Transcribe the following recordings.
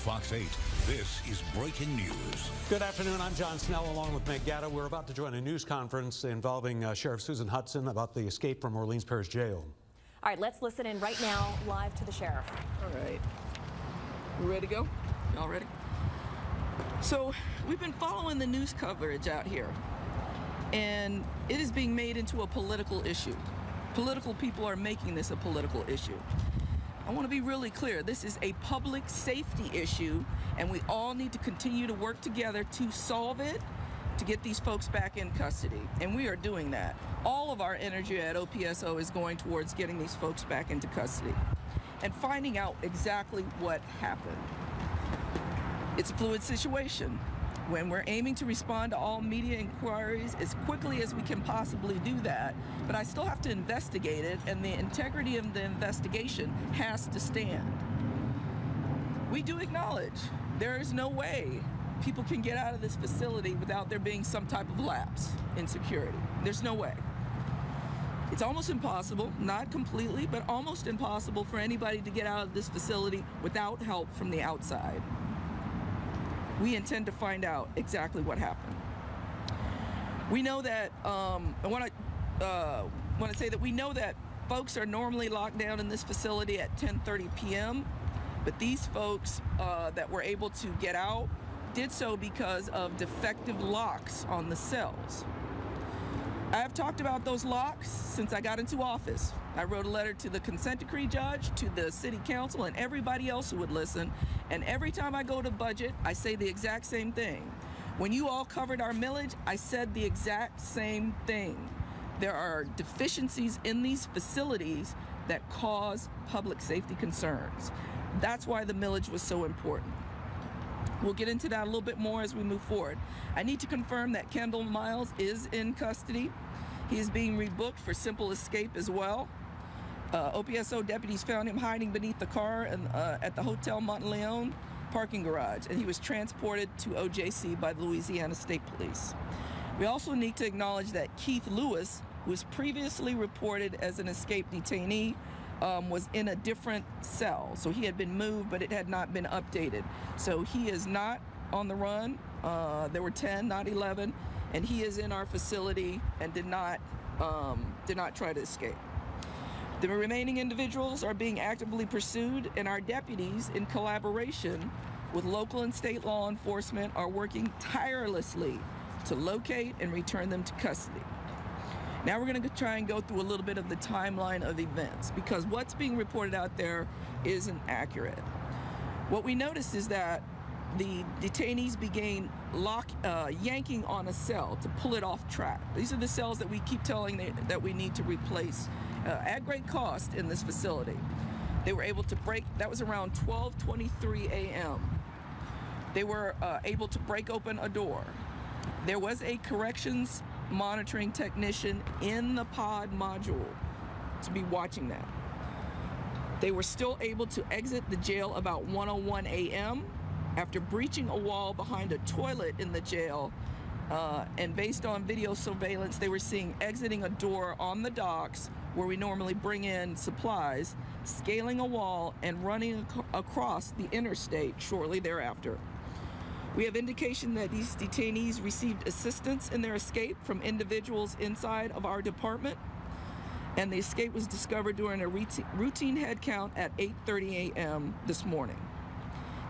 Fox 8, this is breaking news. Good afternoon. I'm John Snell along with Meg Gatta. We're about to join a news conference involving Sheriff Susan Hudson about the escape from Orleans Parish Jail. All right, let's listen in right now, live to the sheriff. All right. We ready to go? Y'all ready? So, we've been following the news coverage out here, and it is being made into a political issue. Political people are making this a political issue. I want to be really clear. This is a public safety issue, and we all need to continue to work together to solve it, to get these folks back in custody. And we are doing that. All of our energy at OPSO is going towards getting these folks back into custody and finding out exactly what happened. It's a fluid situation. When we're aiming to respond to all media inquiries as quickly as we can possibly do that, but I still have to investigate it, and the integrity of the investigation has to stand. We do acknowledge there is no way people can get out of this facility without there being some type of lapse in security. There's no way. It's almost impossible, not completely, but almost impossible for anybody to get out of this facility without help from the outside. We intend to find out exactly what happened. We know that, I want to say that we know that folks are normally locked down in this facility at 10:30 p.m., but these folks that were able to get out did so because of defective locks on the cells. I have talked about those locks since I got into office. I wrote a letter to the consent decree judge, to the city council, and everybody else who would listen. And every time I go to budget, I say the exact same thing. When you all covered our millage, I said the exact same thing. There are deficiencies in these facilities that cause public safety concerns. That's why the millage was so important. We'll get into that a little bit more as we move forward. I need to confirm that Kendall Miles is in custody. He is being rebooked for simple escape as well. OPSO deputies found him hiding beneath the car at the Hotel Monteleone parking garage, and he was transported to OJC by the Louisiana State Police. We also need to acknowledge that Keith Lewis, who was previously reported as an escaped detainee, was in a different cell. So he had been moved, but it had not been updated. So he is not on the run. There were 10, not 11, and he is in our facility and did not try to escape. The remaining individuals are being actively pursued, and our deputies, in collaboration with local and state law enforcement, are working tirelessly to locate and return them to custody. Now we're going to try and go through a little bit of the timeline of events, because what's being reported out there isn't accurate. What we noticed is that the detainees began yanking on a cell to pull it off track. These are the cells that we keep telling that we need to replace at great cost in this facility. They were able to break, that was around 12:23 a.m. They were able to break open a door. There was a corrections monitoring technician in the pod module to be watching that. They were still able to exit the jail about 1:01 a.m. after breaching a wall behind a toilet in the jail, and based on video surveillance, they were seen exiting a door on the docks where we normally bring in supplies, scaling a wall, and running across the interstate shortly thereafter. We have indication that these detainees received assistance in their escape from individuals inside of our department, and the escape was discovered during a routine head count at 8:30 a.m. this morning.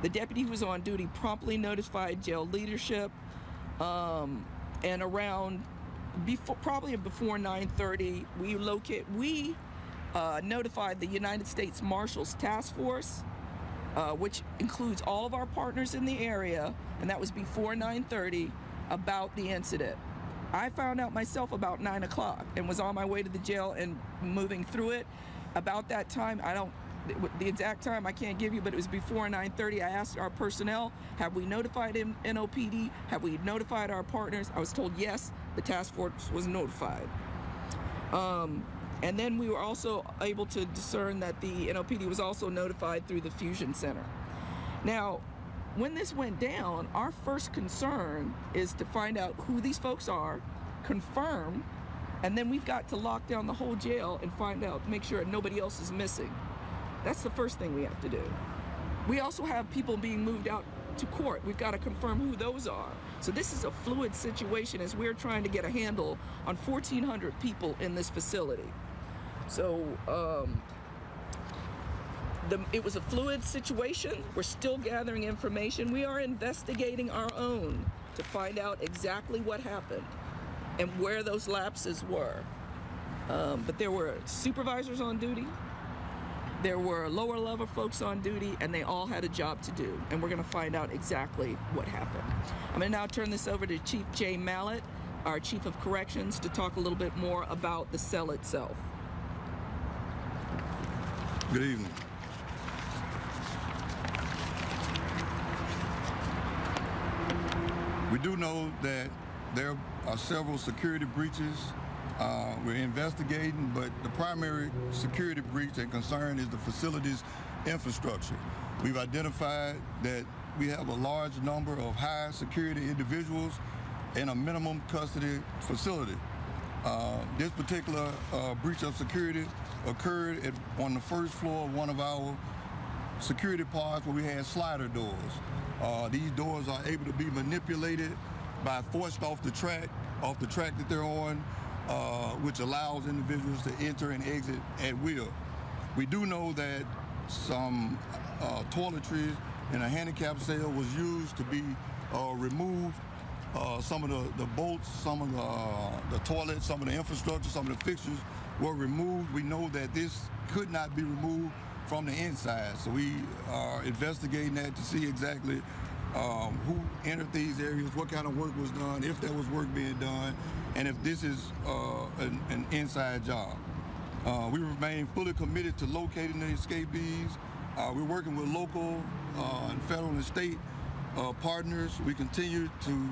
The deputy who was on duty promptly notified jail leadership, and around probably before 9:30, we notified the United States Marshals Task Force, which includes all of our partners in the area, and that was before 9:30, about the incident. I found out myself about 9 o'clock and was on my way to the jail and moving through it. About that time, the exact time I can't give you, but it was before 9:30. I asked our personnel, have we notified NOPD? Have we notified our partners? I was told yes, the task force was notified. And then we were also able to discern that the NOPD was also notified through the Fusion Center. Now, when this went down, our first concern is to find out who these folks are, confirm, and then we've got to lock down the whole jail and find out, make sure nobody else is missing. That's the first thing we have to do. We also have people being moved out to court. We've got to confirm who those are. So this is a fluid situation as we're trying to get a handle on 1,400 people in this facility. So it was a fluid situation. We're still gathering information. We are investigating our own to find out exactly what happened and where those lapses were. But there were supervisors on duty, there were lower level folks on duty, and they all had a job to do. And we're gonna find out exactly what happened. I'm gonna now turn this over to Chief Jay Mallett, our Chief of Corrections, to talk a little bit more about the cell itself. Good evening. We do know that there are several security breaches. We're investigating, but the primary security breach and concern is the facility's infrastructure. We've identified that we have a large number of high security individuals in a minimum custody facility. This particular breach of security occurred on the first floor of one of our security pods where we had slider doors. These doors are able to be manipulated by forced off the track that they're on, which allows individuals to enter and exit at will. We do know that some toiletries in a handicap cell was used to be removed. Some of the bolts, some of the toilets, some of the infrastructure, some of the fixtures were removed. We know that this could not be removed from the inside, so we are investigating that to see exactly who entered these areas, what kind of work was done, if there was work being done, and if this is an inside job. We remain fully committed to locating the escapees. We're working with local and federal and state partners. We continue to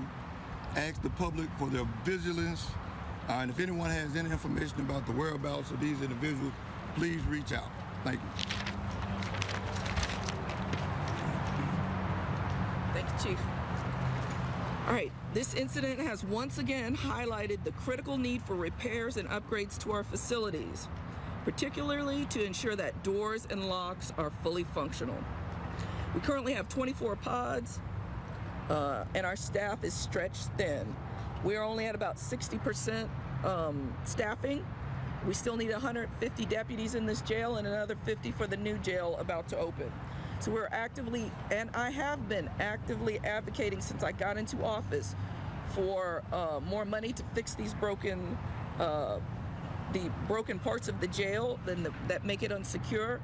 ask the public for their vigilance, and if anyone has any information about the whereabouts of these individuals, please reach out. Thank you. Thank you, Chief. All right, this incident has once again highlighted the critical need for repairs and upgrades to our facilities, particularly to ensure that doors and locks are fully functional. We currently have 24 pods, and our staff is stretched thin. We are only at about 60% staffing. We still need 150 deputies in this jail and another 50 for the new jail about to open. So we're actively, and I have been actively advocating since I got into office for more money to fix these broken parts of the jail that make it unsecure.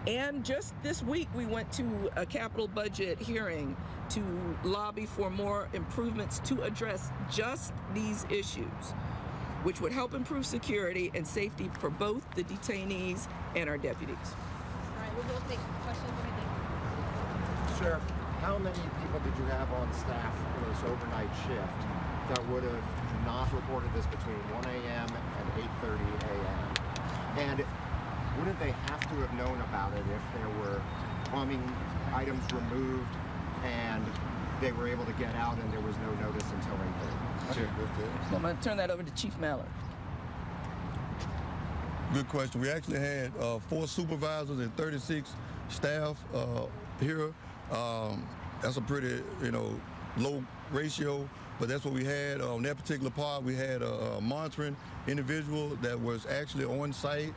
And just this week, we went to a capital budget hearing to lobby for more improvements to address just these issues, which would help improve security and safety for both the detainees and our deputies. All right, we'll take questions. Sheriff, how many people did you have on staff for this overnight shift that would have not reported this between 1 a.m. and 8:30 a.m.? And wouldn't they have to have known about it if there were plumbing items removed and they were able to get out and there was no notice until 8:30? Sure. So I'm going to turn that over to Chief Mallett. Good question. We actually had 4 supervisors and 36 staff here. That's a pretty, low ratio, but that's what we had. On that particular part, we had a monitoring individual that was actually on site.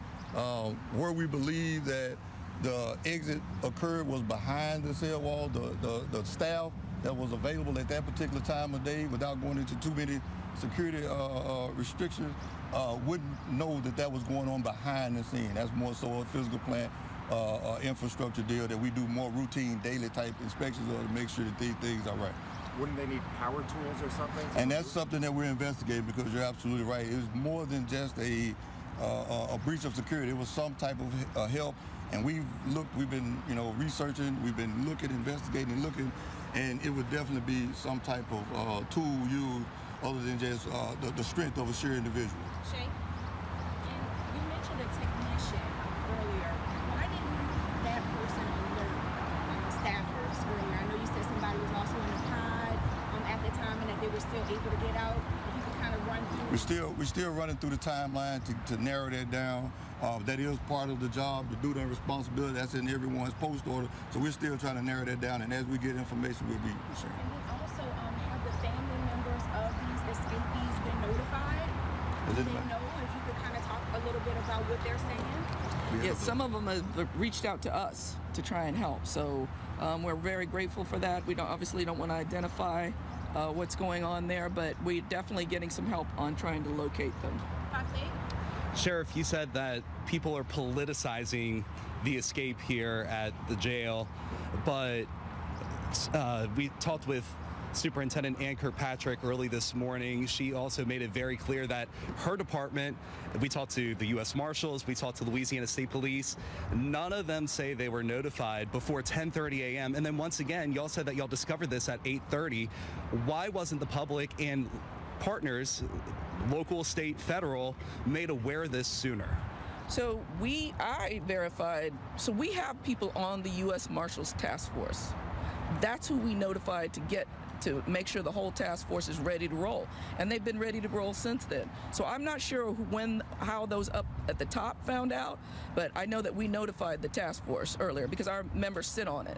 Where we believe that the exit occurred was behind the cell wall. The staff that was available at that particular time of day, without going into too many security restrictions, wouldn't know that was going on behind the scene. That's more so a physical plant infrastructure deal that we do more routine daily type inspections of to make sure that these things are right. Wouldn't they need power tools or something? And that's something that we're investigating, because you're absolutely right. It was more than just a breach of security. It was some type of help, and we've been researching, we've been investigating, and it would definitely be some type of tool used other than just the strength of a shared individual. Shay, and you mentioned a technician earlier. Why didn't that person alert staffers earlier? I know you said somebody was also in the pod at the time and that they were still able to get out. If you could kind of run We're still running through the timeline to narrow that down. That is part of the job, the duty and responsibility. That's in everyone's post order. So we're still trying to narrow that down. And as we get information, we'll be sharing. And then also, have the family members of these escapees been notified? Do they know? If you could kind of talk a little bit about what they're saying. Yeah, some of them have reached out to us to try and help. So we're very grateful for that. We obviously don't want to identify what's going on there, but we're definitely getting some help on trying to locate them. Fox 8? Sheriff, you said that people are politicizing the escape here at the jail, but we talked with Superintendent Ann Kirkpatrick early this morning. She also made it very clear that her department, we talked to the U.S. Marshals, we talked to Louisiana State Police, none of them say they were notified before 10:30 a.m. And then once again, y'all said that y'all discovered this at 8:30. Why wasn't the public and partners, local, state, federal, made aware of this sooner? So I verified, so we have people on the U.S. Marshals Task Force. That's who we notified to make sure the whole task force is ready to roll. And they've been ready to roll since then. So I'm not sure how those up at the top found out, but I know that we notified the task force earlier because our members sit on it.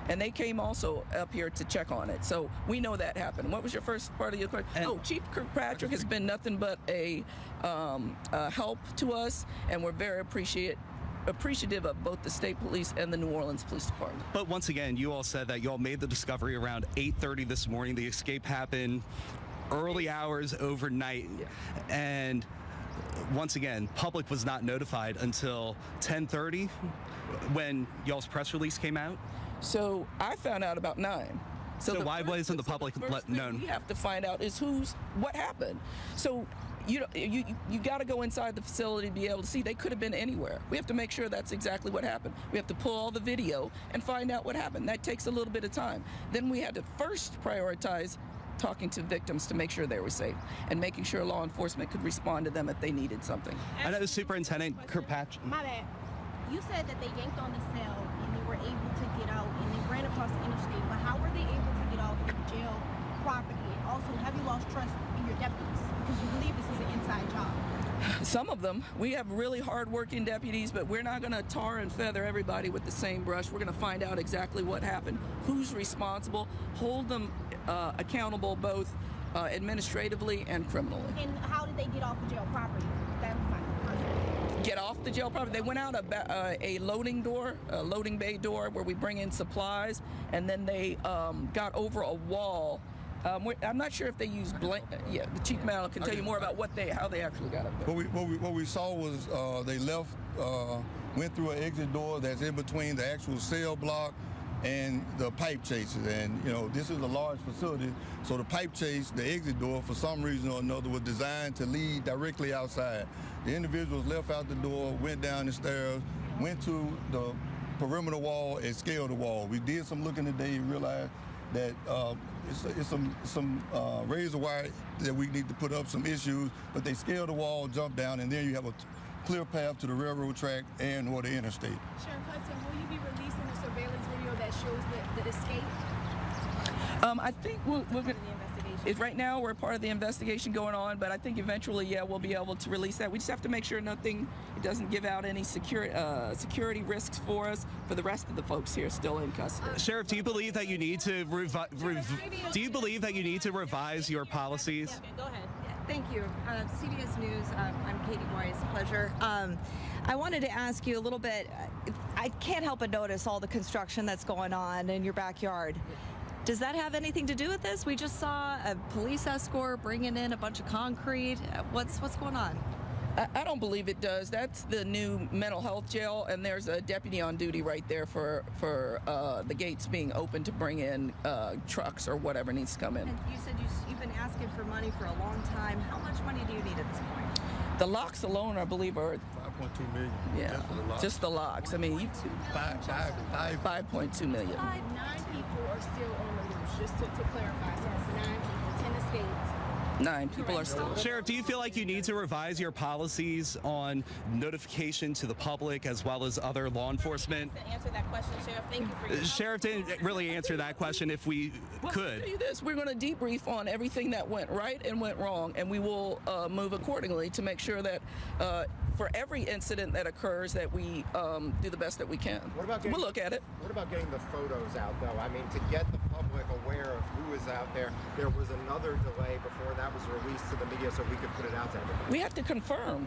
And they came also up here to check on it. So we know that happened. What was your first part of your question? Chief Kirkpatrick has been nothing but a help to us, and we're very appreciative of both the state police and the New Orleans Police Department. But once again, you all said that you all made the discovery around 8:30 this morning. The escape happened early hours overnight. Yeah. And once again, public was not notified until 10:30 when y'all's press release came out. So I found out about 9. So why wasn't the public known? We have to find out is what happened. So you got to go inside the facility to be able to see. They could have been anywhere. We have to make sure that's exactly what happened. We have to pull all the video and find out what happened. That takes a little bit of time. Then we had to first prioritize talking to victims to make sure they were safe and making sure law enforcement could respond to them if they needed something. I know Superintendent Kirkpatrick. My bad. You said that they yanked on the cell and they were able to get out and they ran across the interstate, but how were they able to get out of the jail property? And also, have you lost trust in your deputies? Because you believe this is an inside job. Some of them. We have really hard-working deputies, but we're not going to tar and feather everybody with the same brush. We're going to find out exactly what happened, who's responsible, hold them accountable both administratively and criminally. And how did they get off the jail property? That was my question. Get off the jail property. They went out a loading bay door where we bring in supplies, and then they got over a wall. I'm not sure if they used the Chief Mallon can tell you more about how they actually got up there. What we saw was they left, went through an exit door that's in between the actual cell block and the pipe chases. And this is a large facility, so the pipe chase, the exit door, for some reason or another, was designed to lead directly outside. The individuals left out the door, went down the stairs, went to the perimeter wall and scaled the wall. We did some looking today and realized that it's some razor wire that we need to put up, some issues, but they scaled the wall, jumped down, and then you have a clear path to the railroad track and or the interstate. Sheriff Hudson, will you be releasing a surveillance video that shows the escape? I think we're going to. Right now, we're part of the investigation going on, but I think eventually, we'll be able to release that. We just have to make sure it doesn't give out any security risks for us, for the rest of the folks here still in custody. Sheriff, do you believe that you need to revise your policies? Go ahead. Thank you. CBS News, I'm Katie Weiss. Pleasure. I wanted to ask you a little bit. I can't help but notice all the construction that's going on in your backyard. Does that have anything to do with this? We just saw a police escort bringing in a bunch of concrete. What's going on? I don't believe it does. That's the new mental health jail, and there's a deputy on duty right there for the gates being open to bring in trucks or whatever needs to come in. And you said you've been asking for money for a long time. How much money do you need at this point? The locks alone, I believe, are 5.2 million. yeah, just the locks. I mean, 5.2 million. 9 people are still on the loose, just to clarify. So it's 9 people, 10 escapes. 9 people are still. Sheriff, do you feel like you need to revise your policies on notification to the public as well as other law enforcement? To answer that question, Sheriff, thank you for your help. Sheriff didn't really answer that question if we Well, I'll could. tell you this, we're going to debrief on everything that went right and went wrong, and we will move accordingly to make sure that for every incident that occurs that we do the best that we can. What about We'll look at it. What about getting the photos out, though? I mean, to get the public aware of who is out there, there was another delay before that was released to the media so we could put it out to everybody. We have to confirm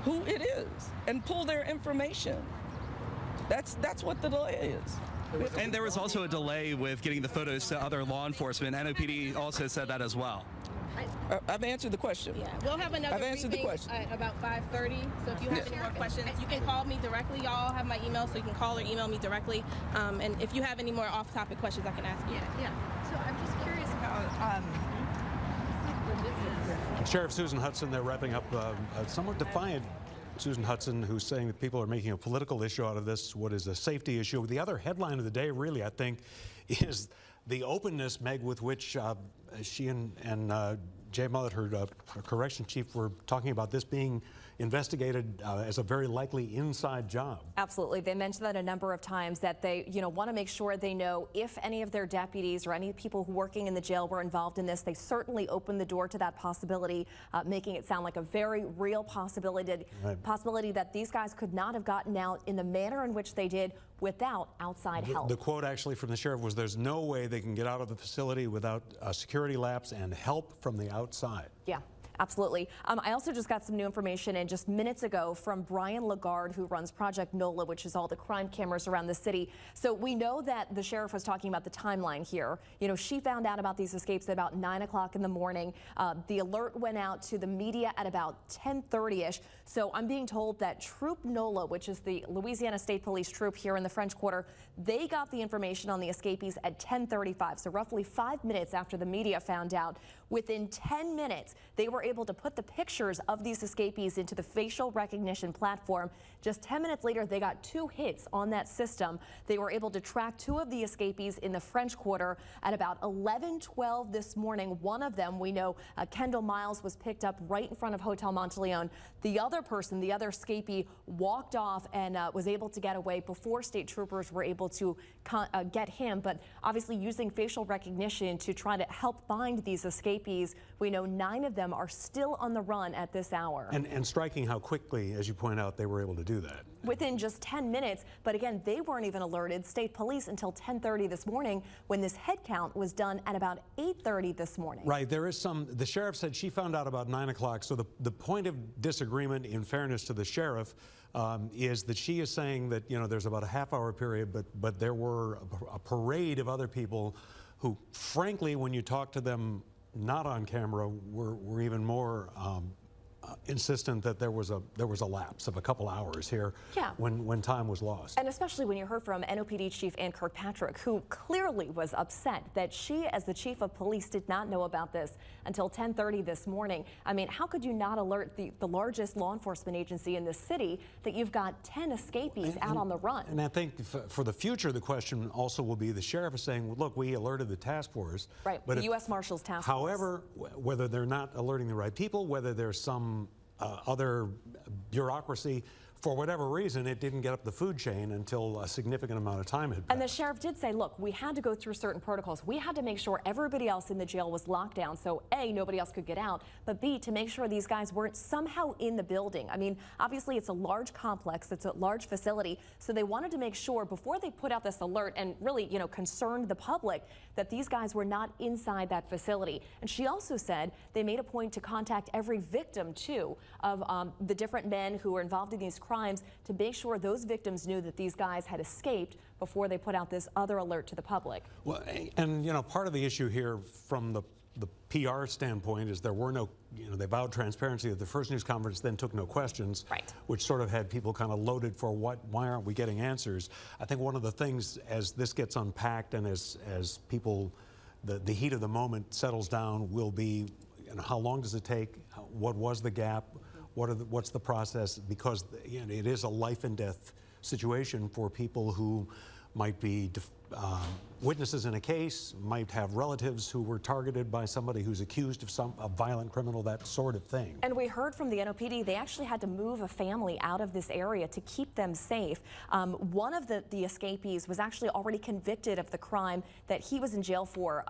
who it is and pull their information. That's what the delay is. And there was also a delay with getting the photos to other law enforcement. NOPD also said that as well. I've answered the question. Yeah, we'll have another I've answered the briefing question. at about 5:30. So if you have any more questions, you can call me directly. Y'all have my email, so you can call or email me directly. And if you have any more off-topic questions, I can ask you. Yeah. So I'm just curious about. Sheriff Susan Hutson, they're wrapping up a somewhat defiant Susan Hutson, who's saying that people are making a political issue out of this, what is a safety issue. The other headline of the day, really, I think, is the openness, Meg, with which she and Jay Mullet, her correction chief, were talking about this being investigated as a very likely inside job. Absolutely. They mentioned that a number of times, that they, want to make sure they know if any of their deputies or any people working in the jail were involved in this. They certainly opened the door to that possibility, making it sound like a very real possibility, that these guys could not have gotten out in the manner in which they did without outside help. The quote actually from the sheriff was, there's no way they can get out of the facility without a security lapse and help from the outside. Yeah. Absolutely. I also just got some new information in just minutes ago from Brian Lagarde, who runs Project NOLA, which is all the crime cameras around the city. So we know that the sheriff was talking about the timeline here. She found out about these escapes at about 9 o'clock in the morning. The alert went out to the media at about 10:30-ish. So I'm being told that Troop NOLA, which is the Louisiana State Police troop here in the French Quarter, they got the information on the escapees at 10:35. So roughly 5 minutes after the media found out. Within 10 minutes, they were able to put the pictures of these escapees into the facial recognition platform. Just 10 minutes later, they got 2 hits on that system. They were able to track 2 of the escapees in the French Quarter at about 11:12 this morning. One of them, we know, Kendall Miles, was picked up right in front of Hotel Monteleone. The other person, the other escapee, walked off and was able to get away before state troopers were able to get him. But obviously, using facial recognition to try to help find these escapees, we know 9 of them are still on the run at this hour. And striking how quickly, as you point out, they were able to do that. Within just 10 minutes, but again, they weren't even alerted, state police, until 10:30 this morning, when this head count was done at about 8:30 this morning. Right, there is the sheriff said she found out about 9 o'clock, so the point of disagreement, in fairness to the sheriff, is that she is saying that, there's about a half-hour period, but there were a parade of other people who, frankly, when you talk to them not on camera, were even more insistent that there was a lapse of a couple hours here. Yeah. when time was lost. And especially when you heard from NOPD Chief Ann Kirkpatrick, who clearly was upset that she, as the chief of police, did not know about this until 10:30 this morning. I mean, how could you not alert the largest law enforcement agency in the city that you've got 10 escapees out on the run? And I think for the future, the question also will be, the sheriff is saying, well, look, we alerted the task force. Right, but the U.S. Marshals Task Force. However, whether they're not alerting the right people, whether there's some other bureaucracy, for whatever reason, it didn't get up the food chain until a significant amount of time had passed. And the sheriff did say, look, we had to go through certain protocols. We had to make sure everybody else in the jail was locked down, so A, nobody else could get out, but B, to make sure these guys weren't somehow in the building. I mean, obviously it's a large complex, it's a large facility, so they wanted to make sure before they put out this alert and really, concerned the public, that these guys were not inside that facility. And she also said they made a point to contact every victim, too, of the different men who were involved in these crimes, to make sure those victims knew that these guys had escaped before they put out this other alert to the public. Well, and part of the issue here from the PR standpoint is there were no, they vowed transparency at the first news conference, then took no questions, right, which sort of had people kind of loaded for why aren't we getting answers? I think one of the things, as this gets unpacked and as people, the heat of the moment settles down, will be, how long does it take? What was the gap? What's the process? Because it is a life and death situation for people who might be witnesses in a case, might have relatives who were targeted by somebody who's accused of a violent criminal, that sort of thing. And we heard from the NOPD, they actually had to move a family out of this area to keep them safe. One of the escapees was actually already convicted of the crime that he was in jail for,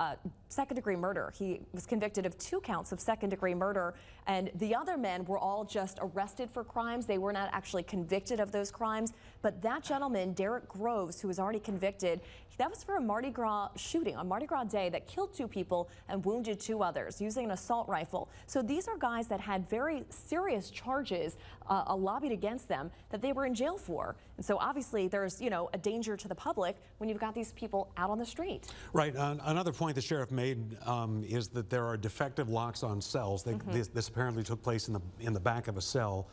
second-degree murder. He was convicted of 2 counts of second-degree murder, and the other men were all just arrested for crimes. They were not actually convicted of those crimes. But that gentleman, Derek Groves, who was already convicted, that was for a Mardi Gras shooting on Mardi Gras Day that killed 2 people and wounded 2 others using an assault rifle. So these are guys that had very serious charges lobbied against them that they were in jail for. And so obviously there's, you know, a danger to the public when you've got these people out on the street. Right. Another point the sheriff made is that there are defective locks on cells. This apparently took place in the back of a cell.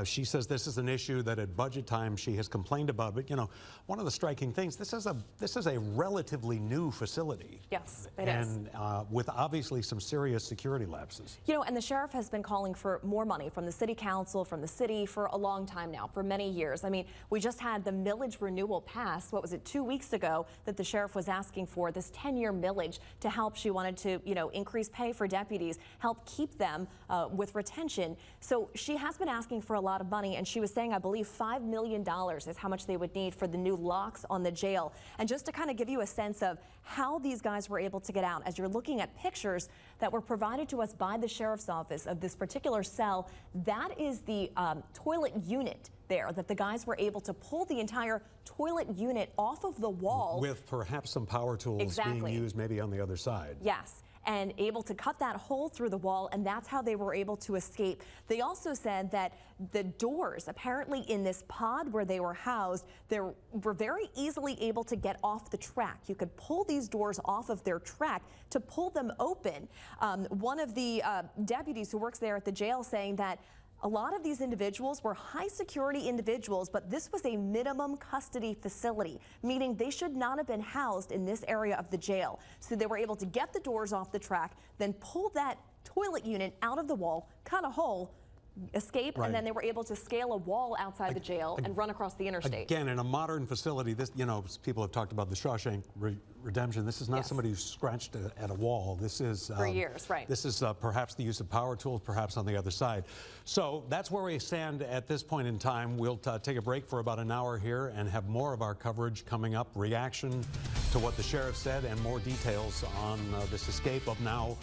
She says this is an issue that at budget time she has complained about. But, you know, one of the striking things, this is a relatively new facility. Yes, it is. And with obviously some serious security lapses. You know, and the sheriff has been calling for more money from the city council, from the city for a long time now, for many years. I mean, we just had the millage renewal pass, what was it, 2 weeks ago, that the sheriff was asking for, this 10-year millage to help. She wanted to, you know, increase pay for deputies, help keep them with retention. So she has been asking for a lot of money, and she was saying, I believe $5 million is how much they would need for the new locks on the jail. And just to kind of give you a sense of how these guys were able to get out, as you're looking at pictures that were provided to us by the sheriff's office of this particular cell, that is the toilet unit there, that the guys were able to pull the entire toilet unit off of the wall. With perhaps some power tools being used maybe on the other side. Yes. And able to cut that hole through the wall, and that's how they were able to escape. They also said that the doors, apparently in this pod where they were housed, they were very easily able to get off the track. You could pull these doors off of their track to pull them open. One of the deputies who works there at the jail saying that a lot of these individuals were high security individuals, but this was a minimum custody facility, meaning they should not have been housed in this area of the jail. So they were able to get the doors off the track, then pull that toilet unit out of the wall, cut a hole, escape, and then they were able to scale a wall outside the jail and run across the interstate. Again, in a modern facility, this, you know, people have talked about the Shawshank Redemption. This is not somebody who's scratched at a wall. This is for years, right? This is perhaps the use of power tools, perhaps on the other side. So that's where we stand at this point in time. We'll take a break for about an hour here and have more of our coverage coming up. Reaction to what the sheriff said and more details on this escape of now